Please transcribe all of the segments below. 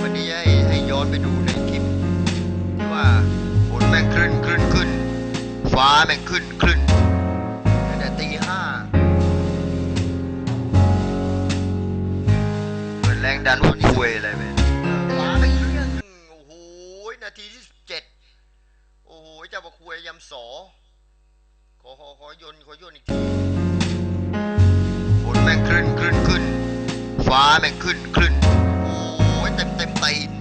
วันนี้ให้ย้อนไปดูในคลิปที่ว่าฝนแม่งขึ้นฟ้าแม่งขึ้นตั้งแต่ตี 5เกิดแรงดันวุ่นวายอะไรไปฟ้าแม่งขึ้นโอ้โหนาทีที่17โอ้โหเจ้าประคุยยำสอขอยนอีกทีฝนแม่งขึ้นฟ้าแม่งขึ้นโอ้ยเต็มตีน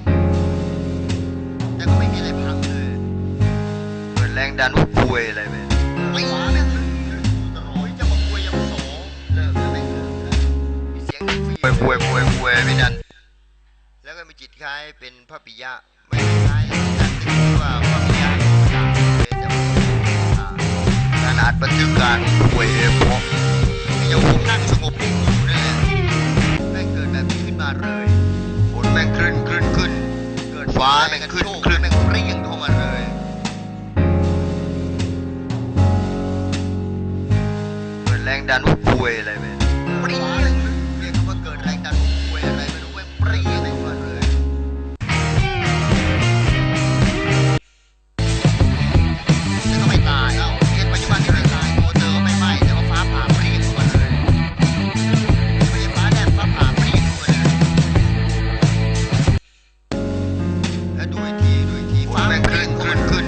แต่ก็ไม่มีอะไรพังเลยเกิดแรงดันวุ่นวายอะไรไปฟ้าแม่งขึ้นตลอดเจ้าประคุยยำสอเลิกแล้วแม่งเลิกแล้วมีเสียงคุยไม่นั่นแล้วก็มีจิตคล้ายเป็นพระปิยะไม่คล้ายแต่ที่ว่าพระปิยะขนาดบันทึกการคุยเพราะยังผมนั่งสงบนิ่งอยู่นั่นแหละแม่งเกิดแบบนี้ขึ้นมาเลยฝนแม่งขึ้นเกิดฟ้าแม่งขึ้นแม่งเปรี้ยงเข้ามาเลยเกิดแรงดันวุ่นวายอะไรไปเปรี้ยงเรียกว่าเกิดแรงดันวุ่นวายอะไรไม่รู้ว่าเปรี้ยงเข้ามาเลยแล้วก็ไม่ตายแล้วเกณฑ์ปัจจุบันที่ไม่ตายโมเตอร์ก็ไม่ไหม้แต่ว่าฟ้าผ่าเปรี้ยงเข้ามาเลยไม่ใช่ฟ้าแดดฟ้าผ่าเปรี้ยงเข้ามาเลยแล้วดูอีกทีฟ้าแม่งขึ้น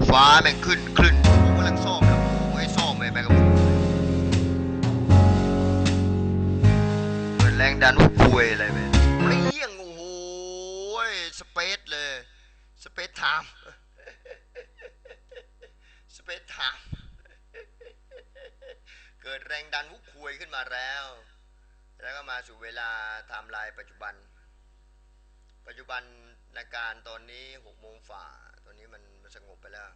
ฟ้าแม่งขึ้นผมกำลังซ่อมแล้วผมให้ซ่อมเลยแม่งก็เกิดแรงดันวุ่นวายอะไรไปเปรี้ยงโอ้โหสเปซเลยสเปซไทม์เกิดแรงดันวุ่นวายขึ้นมาแล้วก็มาสู่เวลาไทม์ไลน์ปัจจุบันในการตอนนี้6 โมงฝ่าตอนนี้มันสงบไปแล้ว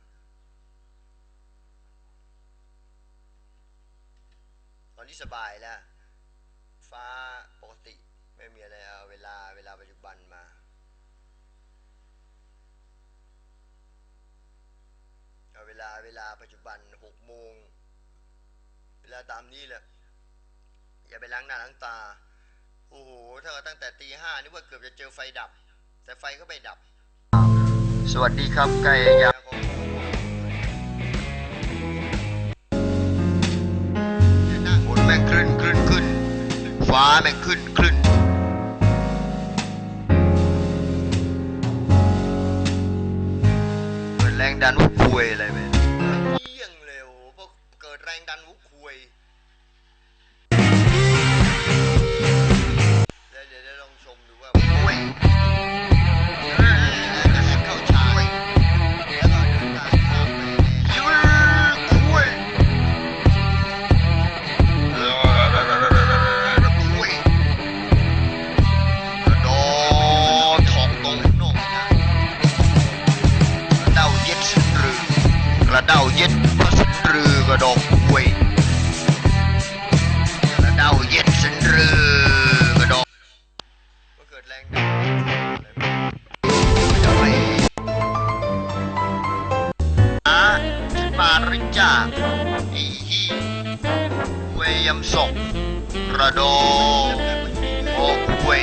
ตอนนี้สบายแล้วฟ้าปกติไม่มีอะไรเอาเวลาปัจจุบันมาเอาเวลาปัจจุบัน6 โมงเวลาตามนี้แหละอย่าไปล้างหน้าล้างตาโอ้โหถ้าตั้งแต่ตี 5นึกว่าเกือบจะเจอไฟดับแต่ไฟก็ไม่ดับสวัสดีครับไก่ยาฝนแม่งขึ้นฟ้าแม่งขึ้นเกิดแรงดันวุ่นวายอะไรไปเยี่ยงเร็วเพราะเกิดแรงดันวุ่นวายแล้วเดี๋ยวลองชมดูว่าเข้าฉากแล้วก็เดินตามข้ามไปกระเด้าเย็ดพระสุนรือกระดอกกล้วยกระเด้าเย็ดสุนรือกระดอกก็เกิดแรงดันจะไปฉันมาริจ่าไอ้ฮีเวยยำศกกระดอกโอ้กล้วย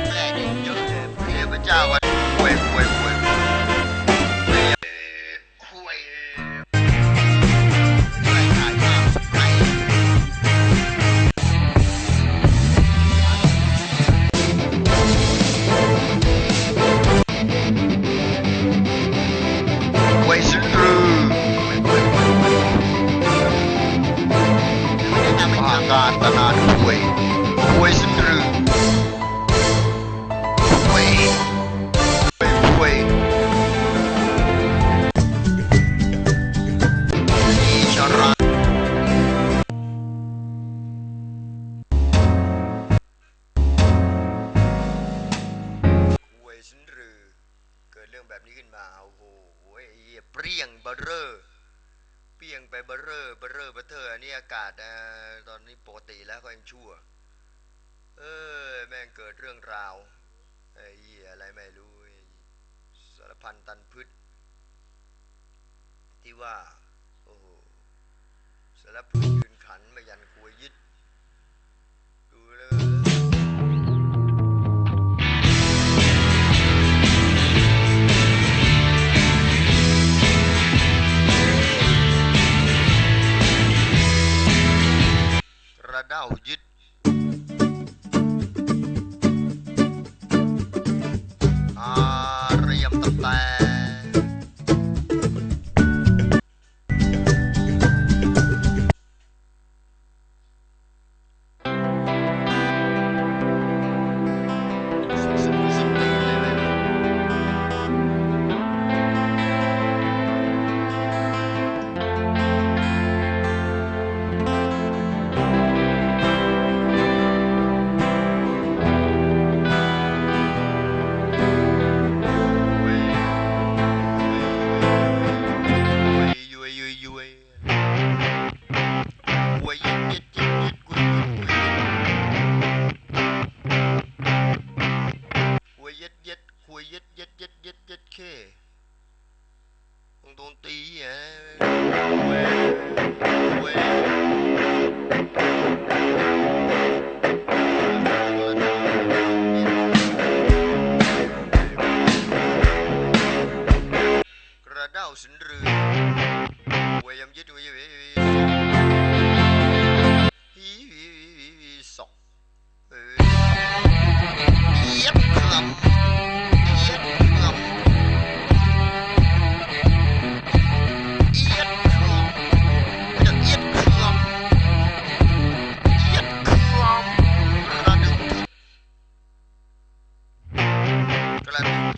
แปลกเยอะเลยเรียกพระเจ้าว่ากล้วยการตลาดหวยสุนทรหวยอีชราหวยสุนทรเกิดเรื่องแบบนี้ขึ้นมาโอ้โหเปรี้ยงเบอร์เรอเปรี้ยงไปเบอร์เรออันนี้อากาศตอนนี้ปกติแล้วก็ยังชั่วแม่งเกิดเรื่องราวไอ้เหี้ยอะไรไม่รู้สารพันตันพืชที่ว่าโอ้โหสารพันยืนขันมายันคุยยึดดูเลย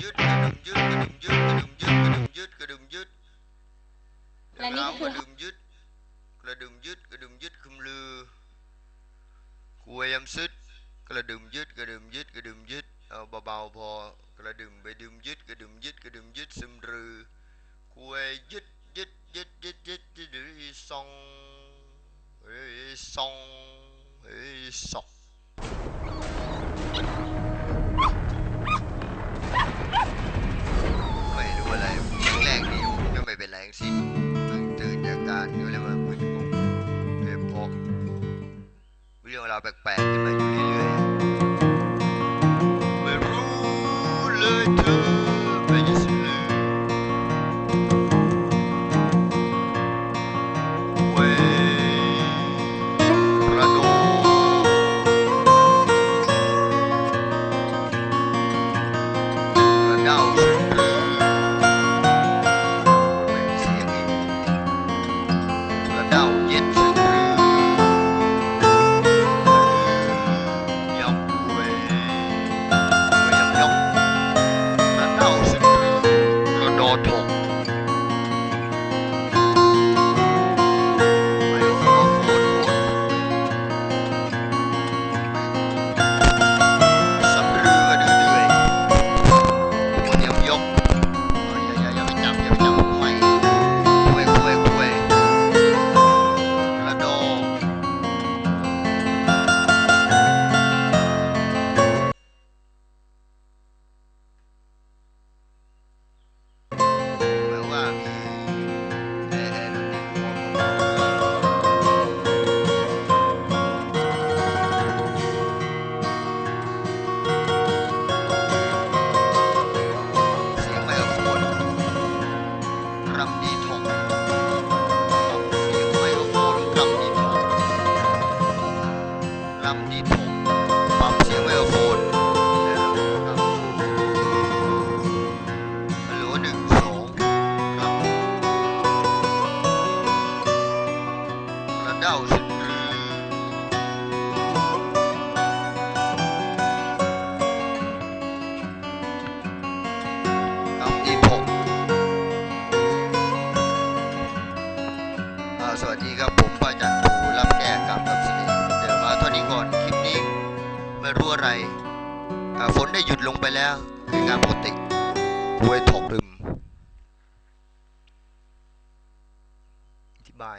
ยึดกระดุมยึดกระดุมยึดกระดุมยึดกระดุมยึดกระดุมยึดและนี่คือกระดุมยึดกระดุมยึดกระดุมยึดคุมลือกวยยำซึดกระดุมยึดกระดุมยึดกระดุมยึดเอาเบาๆพอกระดุมไปดุมยึดกระดุมยึดกระดุมยึดซึมรือกวยยึดยึดยึดยึดยึดยึดยึดซองซองซอกไม่รู้อะไรแรกนี่ก็ไม่เป็นไรทั้งสิ้นตื่นจากการก็เลยว่ามึนงงเรื่องพกเรื่องราวแปลกๆขึ้นมาอยู่เรื่อยๆไม่รู้เลยเธอไม่จะสื่อเว้ยระโดระเด้าฉันหรือไม่มีเสียงอีกระเด้าเย็ดฉันหรือยำเว้ยยำระเด้าฉันหรือระโดดถกไม่ขอโฟนโฟนสับเรือเดือยคนยำยกอย่าไปจับอย่าไปจับไม่คุยระโดแปลว่ามีดนตรีของเสียงไมโครโฟนรำดีถกเสียงไมโครโฟนรำดีถกรำดีถกปรับเสียงไมโครโฟนแล้วครับฮัลโหล1 2ครับระเด้าฉันหรือรำดีถกสวัสดีครับผมพระอาจารย์ภูรับแก้กรรมกับเสน่ห์เดี๋ยวมาเท่านี้ก่อนคลิปนี้ไม่รู้อะไรฝนได้หยุดลงไปแล้วในงานปกติกวยถกรึมอธิบาย